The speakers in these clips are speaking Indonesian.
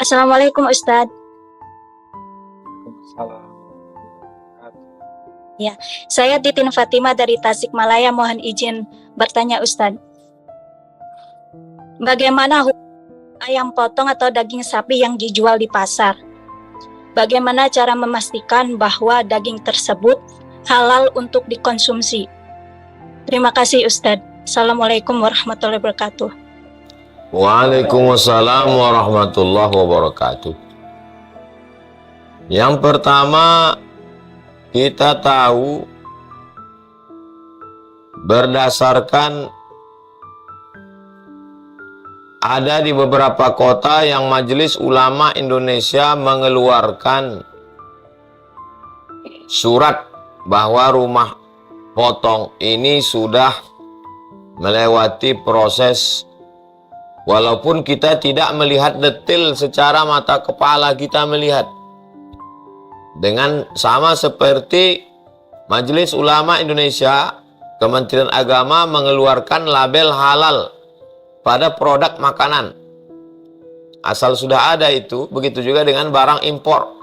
Assalamualaikum Ustadz. Salam. Ya, saya Titin Fatimah dari Tasikmalaya, mohon izin bertanya Ustadz. Bagaimana ayam potong atau daging sapi yang dijual di pasar? Bagaimana cara memastikan bahwa daging tersebut halal untuk dikonsumsi? Terima kasih Ustadz. Assalamualaikum warahmatullahi wabarakatuh. Waalaikumsalam warahmatullahi wabarakatuh. Yang pertama, kita tahu berdasarkan ada di beberapa kota yang Majelis Ulama Indonesia mengeluarkan surat bahwa rumah potong ini sudah melewati proses, walaupun kita tidak melihat detail secara mata kepala kita melihat. Dengan sama seperti Majelis Ulama Indonesia, Kementerian Agama mengeluarkan label halal pada produk makanan. Asal sudah ada itu, begitu juga dengan barang impor.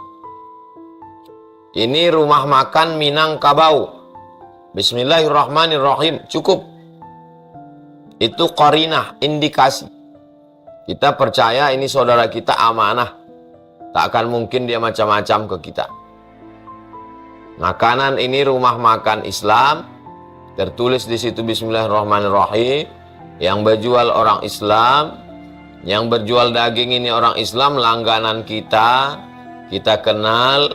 Ini rumah makan Minangkabau. Bismillahirrahmanirrahim. Cukup. Itu qarinah, indikasi. Kita percaya ini saudara kita amanah. Tak akan mungkin dia macam-macam ke kita. Makanan ini rumah makan Islam, tertulis di situ Bismillahirrahmanirrahim. Yang berjual orang Islam, yang berjual daging ini orang Islam, langganan kita, kita kenal.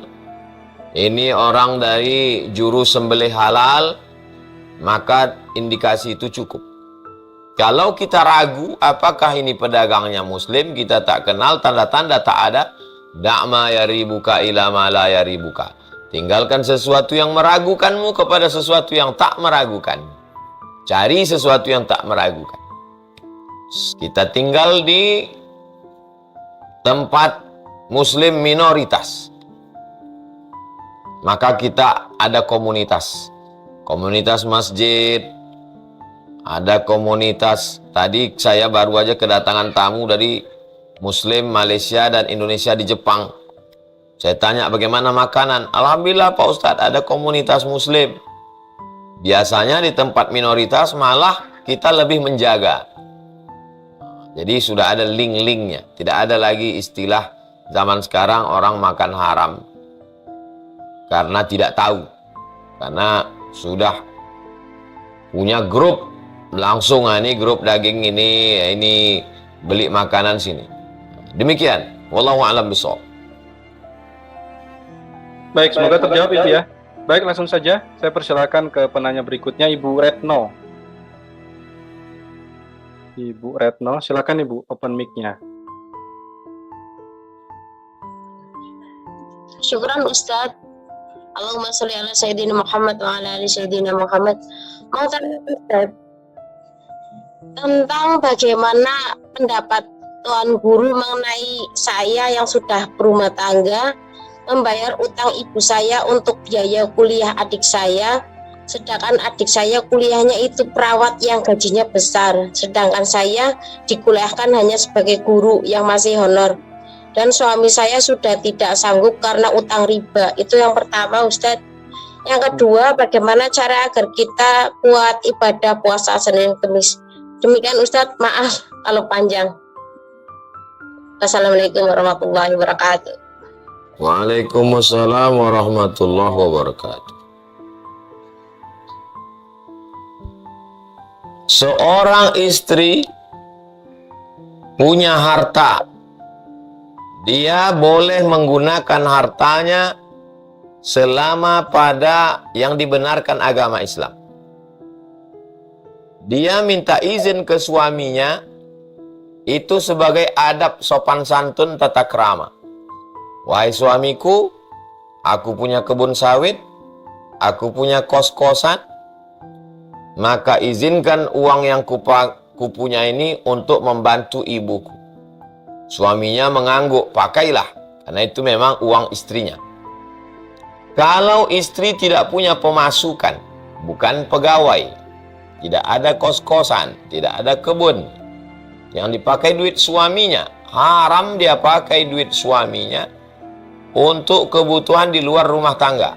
Ini orang dari juru sembelih halal, maka indikasi itu cukup. Kalau kita ragu apakah ini pedagangnya Muslim, kita tak kenal, tanda-tanda tak ada, da'ma yaribuka ila ma la yaribuka. Tinggalkan sesuatu yang meragukanmu kepada sesuatu yang tak meragukan. Cari sesuatu yang tak meragukan. Kita tinggal di tempat Muslim minoritas. Maka kita ada komunitas. Komunitas masjid. Ada komunitas. Tadi saya baru aja kedatangan tamu dari Muslim Malaysia dan Indonesia di Jepang. Saya tanya bagaimana makanan. Alhamdulillah Pak Ustadz, ada komunitas Muslim. Biasanya di tempat minoritas malah kita lebih menjaga. Jadi sudah ada link-linknya. Tidak ada lagi istilah zaman sekarang orang makan haram. Karena tidak tahu. Karena sudah punya grup. Langsung ini grup daging ini beli makanan sini. Demikian. Wallahu a'lam bishawab. Baik, semoga terjawab itu ya. Baik, langsung saja saya persilakan ke penanya berikutnya, Ibu Retno. Ibu Retno, silakan Ibu, open mic-nya. Syukran Ustadz. Allahumma sholli ala Sayyidina Muhammad wa ala ali Sayyidina Muhammad. Mau tanya Ustadz tentang bagaimana pendapat Tuan Guru mengenai saya yang sudah berumah tangga membayar utang ibu saya untuk biaya kuliah adik saya, sedangkan adik saya kuliahnya itu perawat yang gajinya besar, sedangkan saya dikuliahkan hanya sebagai guru yang masih honor, dan suami saya sudah tidak sanggup karena utang riba. Itu yang pertama Ustadz. Yang kedua, bagaimana cara agar kita kuat ibadah puasa Senin Kamis? Demikian Ustadz, maaf kalau panjang. Assalamualaikum warahmatullahi wabarakatuh. Waalaikumsalam warahmatullahi wabarakatuh. Seorang istri punya harta. Dia boleh menggunakan hartanya selama pada yang dibenarkan agama Islam. Dia minta izin ke suaminya, itu sebagai adab sopan santun tata krama. Wahai suamiku, aku punya kebun sawit, aku punya kos-kosan, maka izinkan uang yang kupunya ini untuk membantu ibuku. Suaminya mengangguk, pakailah, karena itu memang uang istrinya. Kalau istri tidak punya pemasukan, bukan pegawai, tidak ada kos-kosan, tidak ada kebun, yang dipakai duit suaminya, haram dia pakai duit suaminya untuk kebutuhan di luar rumah tangga.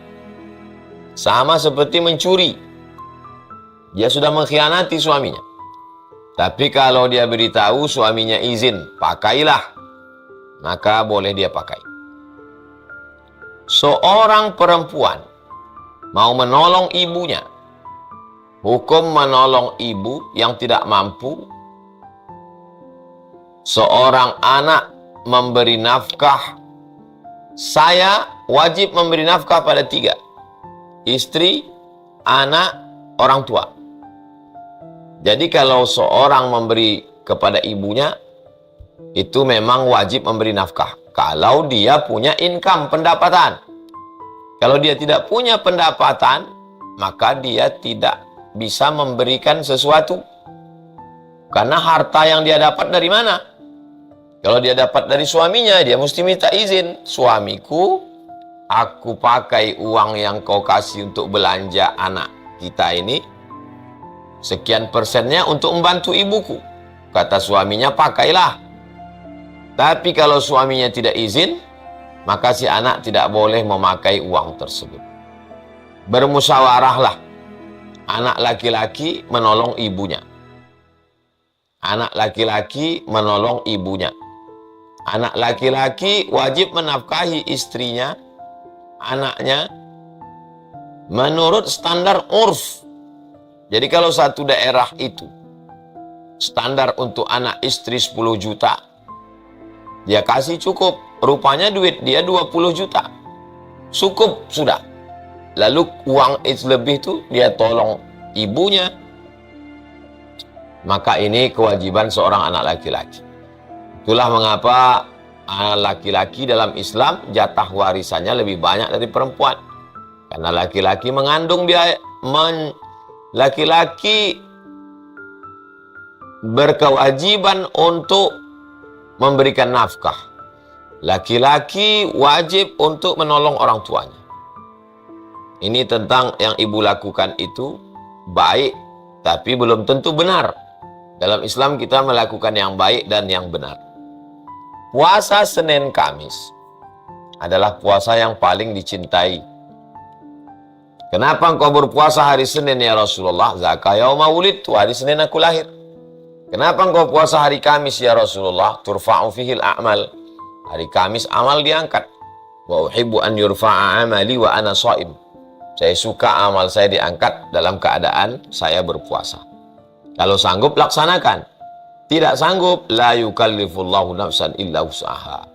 Sama seperti mencuri. Dia sudah mengkhianati suaminya. Tapi kalau dia beritahu suaminya izin, pakailah, maka boleh dia pakai. Seorang perempuan mau menolong ibunya, hukum menolong ibu yang tidak mampu. Seorang anak memberi nafkah, saya wajib memberi nafkah pada 3. Istri, anak, orang tua. Jadi kalau seorang memberi kepada ibunya, itu memang wajib memberi nafkah. Kalau dia punya income, pendapatan. Kalau dia tidak punya pendapatan, maka dia tidak bisa memberikan sesuatu. Karena harta yang dia dapat dari mana? Kalau dia dapat dari suaminya, dia mesti minta izin. Suamiku, aku pakai uang yang kau kasih untuk belanja anak kita ini, sekian persennya untuk membantu ibuku. Kata suaminya, pakailah. Tapi kalau suaminya tidak izin, maka si anak tidak boleh memakai uang tersebut. Bermusyawarahlah. Anak laki-laki menolong ibunya. Anak laki-laki menolong ibunya. Anak laki-laki wajib menafkahi istrinya, anaknya, menurut standar urf. Jadi kalau satu daerah itu, standar untuk anak istri 10 juta, dia kasih cukup. Rupanya duit dia 20 juta. Cukup sudah. Lalu uang lebih itu dia tolong ibunya. Maka ini kewajiban seorang anak laki-laki. Itulah mengapa anak laki-laki dalam Islam jatah warisannya lebih banyak dari perempuan. Karena laki-laki mengandung biaya, laki-laki berkewajiban untuk memberikan nafkah. Laki-laki wajib untuk menolong orang tuanya. Ini tentang yang ibu lakukan itu baik, tapi belum tentu benar. Dalam Islam kita melakukan yang baik dan yang benar. Puasa Senin Kamis adalah puasa yang paling dicintai. Kenapa engkau berpuasa hari Senin ya Rasulullah? Zaka yauma wulidtu, hari Senin aku lahir. Kenapa engkau puasa hari Kamis ya Rasulullah? Turfa'u fihil a'mal. Hari Kamis amal diangkat. Wa uhibbu an yurfa'a amali wa ana shaim. Saya suka amal saya diangkat dalam keadaan saya berpuasa. Kalau sanggup laksanakan. Tidak sanggup, la yukallifullahu nafsan illa wus'aha.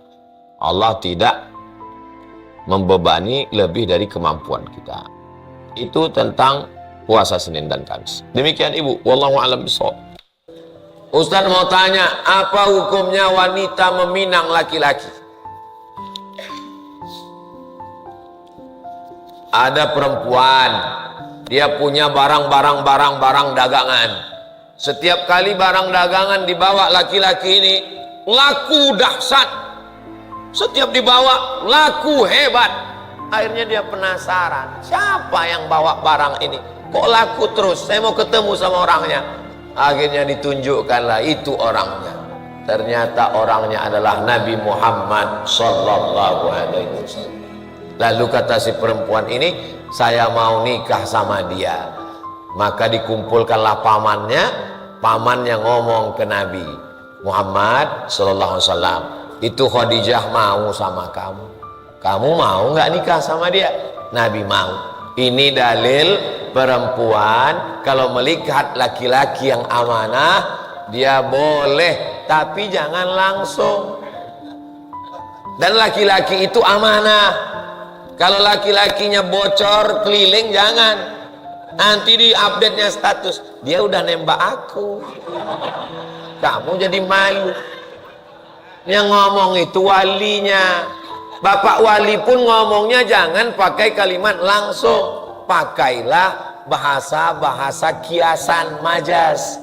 Allah tidak membebani lebih dari kemampuan kita. Itu tentang puasa Senin dan Kamis. Demikian Ibu, wallahu a'lam bishawab. Ustaz mau tanya, apa hukumnya wanita meminang laki-laki? Ada perempuan, dia punya barang dagangan. Setiap kali barang dagangan dibawa laki-laki ini, laku dahsyat. Setiap dibawa, laku hebat. Akhirnya dia penasaran, siapa yang bawa barang ini? Kok laku terus? Saya mau ketemu sama orangnya. Akhirnya ditunjukkanlah itu orangnya. Ternyata orangnya adalah Nabi Muhammad sallallahu alaihi wasallam. Lalu kata si perempuan ini, saya mau nikah sama dia. Maka dikumpulkanlah pamannya, paman yang ngomong ke Nabi Muhammad sallallahu alaihi wasallam, itu Khadijah mau sama kamu. Kamu mau nggak nikah sama dia? Nabi mau. Ini dalil perempuan kalau melihat laki-laki yang amanah, dia boleh, tapi jangan langsung. Dan laki-laki itu amanah. Kalau laki-lakinya bocor keliling, jangan. Nanti di update-nya status, dia udah nembak aku. Kamu jadi malu. Yang ngomong itu walinya. Bapak wali pun ngomongnya jangan pakai kalimat langsung. Pakailah bahasa-bahasa kiasan, majas.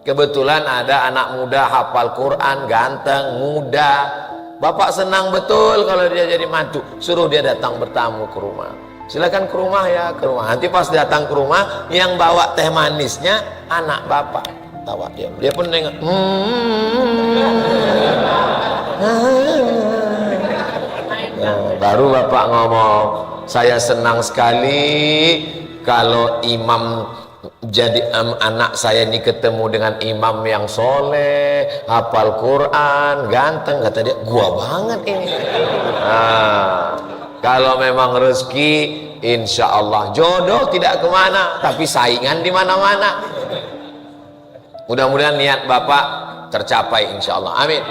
Kebetulan ada anak muda hafal Quran, ganteng, muda. Bapak senang betul kalau dia jadi mantu. Suruh dia datang bertamu ke rumah. Silakan ke rumah ya, ke rumah. Nanti pas datang ke rumah, yang bawa teh manisnya anak bapak. Tawa dia pun nengok. Nah, baru bapak ngomong, saya senang sekali kalau imam jadi anak saya ini ketemu dengan imam yang soleh, hafal Quran, ganteng. Kata dia, gua banget ini. Nah, kalau memang rezeki, insya Allah jodoh tidak kemana, tapi saingan di mana-mana. Mudah-mudahan niat bapak tercapai, insya Allah. Amin.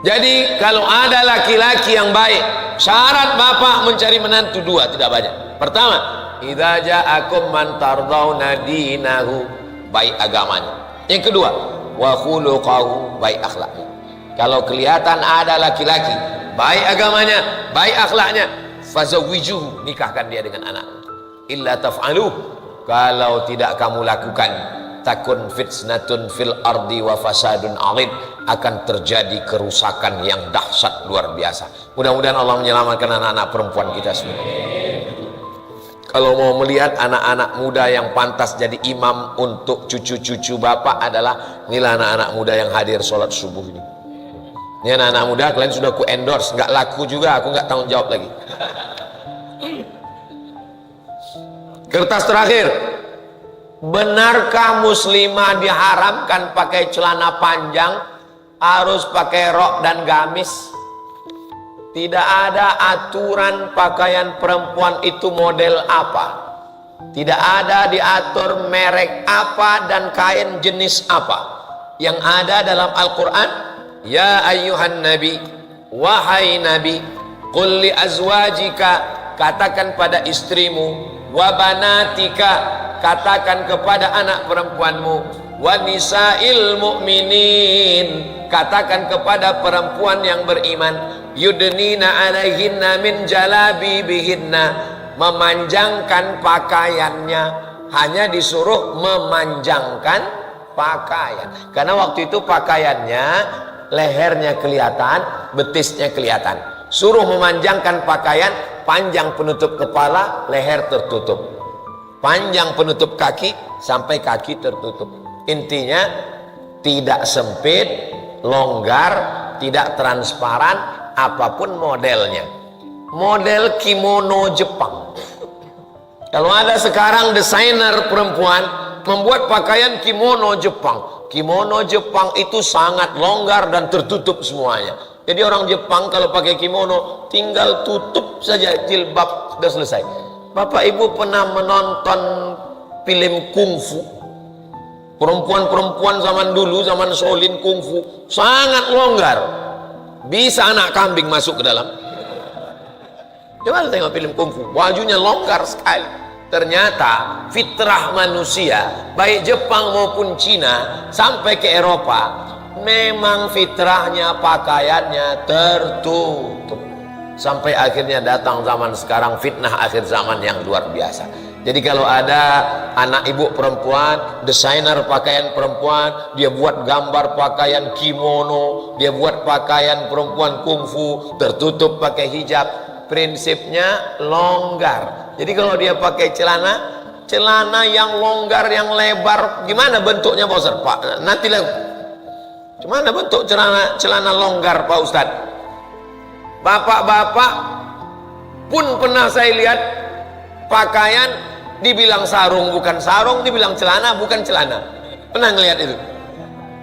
Jadi kalau ada laki-laki yang baik, syarat bapak mencari menantu dua, tidak banyak. Pertama, idza ja'akum man tardawna dinahu, baik agamanya. Yang kedua, wa khuluquhu, baik akhlaknya. Kalau kelihatan ada laki-laki baik agamanya, baik akhlaknya, fazawwijuhu, nikahkan dia dengan anak. Illa taf'aluh, kalau tidak kamu lakukan, takun fitnatun fil ardi wa fasadun alim, akan terjadi kerusakan yang dahsyat luar biasa. Mudah-mudahan Allah menyelamatkan anak-anak perempuan kita semua. Kalau mau melihat anak-anak muda yang pantas jadi imam untuk cucu-cucu bapak adalah inilah anak-anak muda yang hadir sholat subuh ini. Ini anak-anak muda, kalian sudah ku endorse, nggak laku juga, aku nggak tanggung jawab lagi. Kertas terakhir, benarkah muslimah diharamkan pakai celana panjang, harus pakai rok dan gamis? Tidak ada aturan pakaian perempuan itu model apa. Tidak ada diatur merek apa dan kain jenis apa. Yang ada dalam Al-Quran, ya ayyuhan nabi, wahai nabi, qul li azwajika, katakan pada istrimu, wa banatika, katakan kepada anak perempuanmu, wa nisa'il mu'minin, katakan kepada perempuan yang beriman, yudnina alaihinna min jalabibihinna, memanjangkan pakaiannya. Hanya disuruh memanjangkan pakaian, karena waktu itu pakaiannya lehernya kelihatan, betisnya kelihatan. Suruh memanjangkan pakaian, panjang penutup kepala, leher tertutup, panjang penutup kaki sampai kaki tertutup. Intinya tidak sempit, longgar, tidak transparan, apapun modelnya. Model kimono Jepang. Kalau ada sekarang desainer perempuan membuat pakaian kimono Jepang. Kimono Jepang itu sangat longgar dan tertutup semuanya. Jadi orang Jepang kalau pakai kimono tinggal tutup saja jilbab, sudah selesai. Bapak Ibu pernah menonton film kungfu? Perempuan-perempuan zaman dulu, zaman Shaolin kungfu, sangat longgar. Bisa anak kambing masuk ke dalam. Coba tengok film kungfu, bajunya longgar sekali. Ternyata fitrah manusia, baik Jepang maupun Cina sampai ke Eropa, memang fitrahnya pakaiannya tertutup. Sampai akhirnya datang zaman sekarang, fitnah akhir zaman yang luar biasa. Jadi kalau ada anak ibu perempuan, desainer pakaian perempuan, dia buat gambar pakaian kimono, dia buat pakaian perempuan kungfu, tertutup pakai hijab, prinsipnya longgar. Jadi kalau dia pakai celana yang longgar, yang lebar, gimana bentuknya Pak Ustaz? Pak, nanti lah, gimana bentuk celana longgar Pak Ustaz? Bapak-bapak pun pernah saya lihat pakaian dibilang sarung bukan sarung, dibilang celana bukan celana. Pernah ngelihat itu?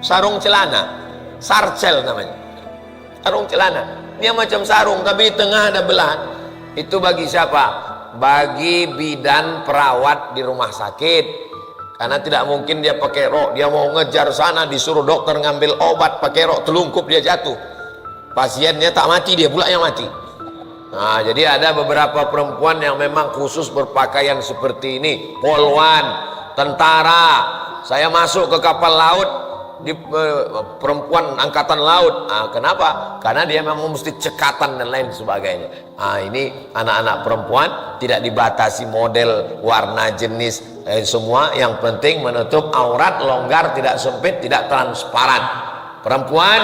Sarung celana, sarcel namanya. Sarung celana, dia macam sarung tapi di tengah ada belahan. Itu bagi siapa? Bagi bidan perawat di rumah sakit. Karena tidak mungkin dia pakai rok, dia mau ngejar sana, disuruh dokter ngambil obat pakai rok, telungkup dia jatuh. Pasiennya tak mati, dia pula yang mati. Nah, jadi ada beberapa perempuan yang memang khusus berpakaian seperti ini. Polwan, tentara. Saya masuk ke kapal laut, di perempuan angkatan laut. Nah, kenapa? Karena dia memang mesti cekatan dan lain sebagainya. Nah, ini anak-anak perempuan tidak dibatasi model, warna, jenis, semua. Yang penting menutup aurat, longgar, tidak sempit, tidak transparan. Perempuan,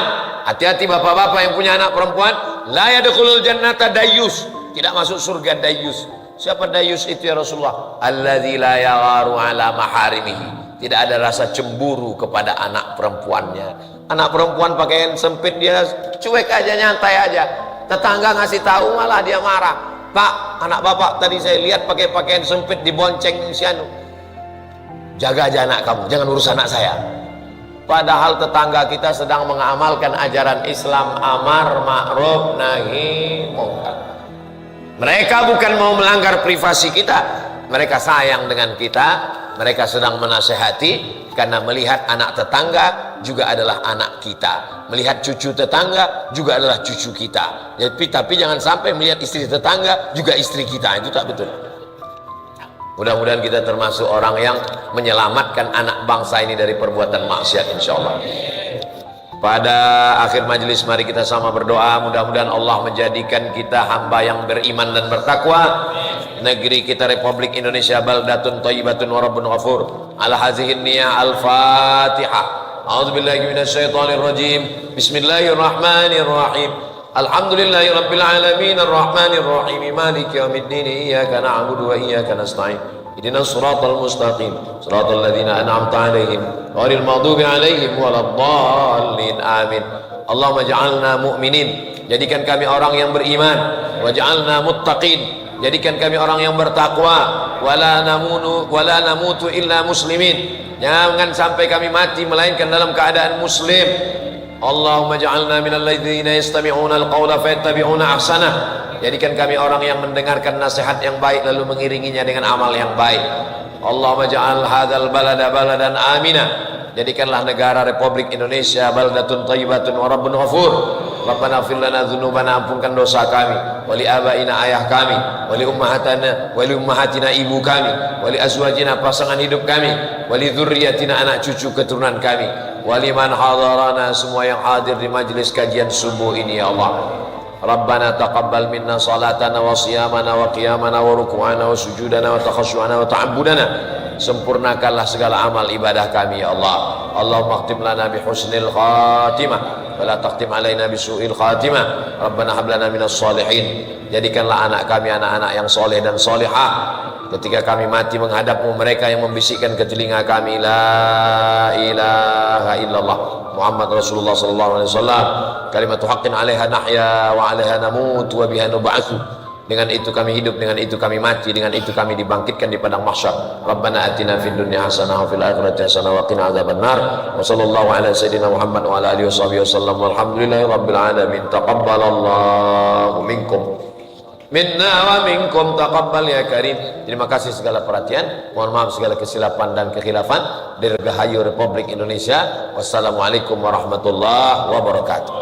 hati-hati bapak-bapak yang punya anak perempuan, la yadkhulul jannata dayyus, tidak masuk surga dayyus. Siapa dayyus itu ya Rasulullah? Alladzi la yagharu ala maharimihi, tidak ada rasa cemburu kepada anak perempuannya. Anak perempuan pakaian sempit dia cuek aja, nyantai aja. Tetangga ngasih tahu malah dia marah. Pak, anak bapak tadi saya lihat pakai pakaian sempit dibonceng si anu. Jaga aja anak kamu, jangan urus anak saya. Padahal tetangga kita sedang mengamalkan ajaran Islam, amar ma'ruf nahi munkar. Mereka bukan mau melanggar privasi kita, mereka sayang dengan kita, mereka sedang menasehati karena melihat anak tetangga juga adalah anak kita, melihat cucu tetangga juga adalah cucu kita. Tapi jangan sampai melihat istri tetangga juga istri kita, itu tak betul. Mudah-mudahan kita termasuk orang yang menyelamatkan anak bangsa ini dari perbuatan maksiat, insyaallah. Pada akhir majelis mari kita sama berdoa, mudah-mudahan Allah menjadikan kita hamba yang beriman dan bertakwa. Negeri kita Republik Indonesia baldatun thayyibatun wa rabbun ghafur. Ala hazihin niyah al-Fatihah. A'udzubillahi minasyaitonir rajim. Bismillahirrahmanirrahim. Alhamdulillahi rabbil alamin arrahmanir rahim maliki yaumiddin iyyaka na'budu wa iyyaka nasta'in. Ihdinas siratal mustaqim siratal ladzina an'amta 'alaihim ghairil maghdubi 'alaihim waladdallin. Amin. Allahumma ja'alna mu'minin, jadikan kami orang yang beriman, waj'alna muttaqin, jadikan kami orang yang bertakwa, wala namutu illa muslimin, jangan sampai kami mati melainkan dalam keadaan muslim. Allahumma ja'alna minal ladzina yastami'una al-qawla fayattabi'una ahsanah, jadikan kami orang yang mendengarkan nasihat yang baik lalu mengiringinya dengan amal yang baik. Allahumma ja'al hadzal balada baladan amina, jadikanlah negara Republik Indonesia baldatun thayyibatun wa rabbun ghafur. Rabbana ighfir lana dzunubana, ampunkan dosa kami, wali abaina ayah kami, wali ummahatina ibu kami, wali azwajina pasangan hidup kami, wali dzurriyyatina anak cucu keturunan kami, wali man hadarana semua yang hadir di majlis kajian subuh ini ya Allah. Rabbana taqabbal minna salatana wa siyamana wa qiyamana wa ruku'ana wa sujudana wa takhasyu'ana wa ta'abbudana. Sempurnakanlah segala amal ibadah kami ya Allah. Allahumma khtim lana bi husnil khatimah wa la taqtim alaina bi su'il khatimah. Rabbana hab lana minas salihin, jadikanlah anak kami anak-anak yang soleh dan solehah. Ketika kami mati menghadapmu, mereka yang membisikkan ke telinga kami la ilaha illallah Muhammad Rasulullah sallallahu alaihi wasallam, kalimatu haqqin 'alaiha nahya wa 'alaiha namut wa biha nub'atsu. Dengan itu kami hidup, dengan itu kami mati, dengan itu kami dibangkitkan di padang mahsyar. Rabbana atina fid dunya hasanah wa fil akhirati hasanah wa qina adzabannar. Wa sallallahu ala sayyidina Muhammad wa ala alihi washabihi wasallam. Walhamdulillahi rabbil alamin. Taqabbalallahu minkum minna wa minkum taqabbal ya karim. Terima kasih segala perhatian, mohon maaf segala kesilapan dan kekhilafan. Dirgahayu Republik Indonesia. Wassalamualaikum warahmatullahi wabarakatuh.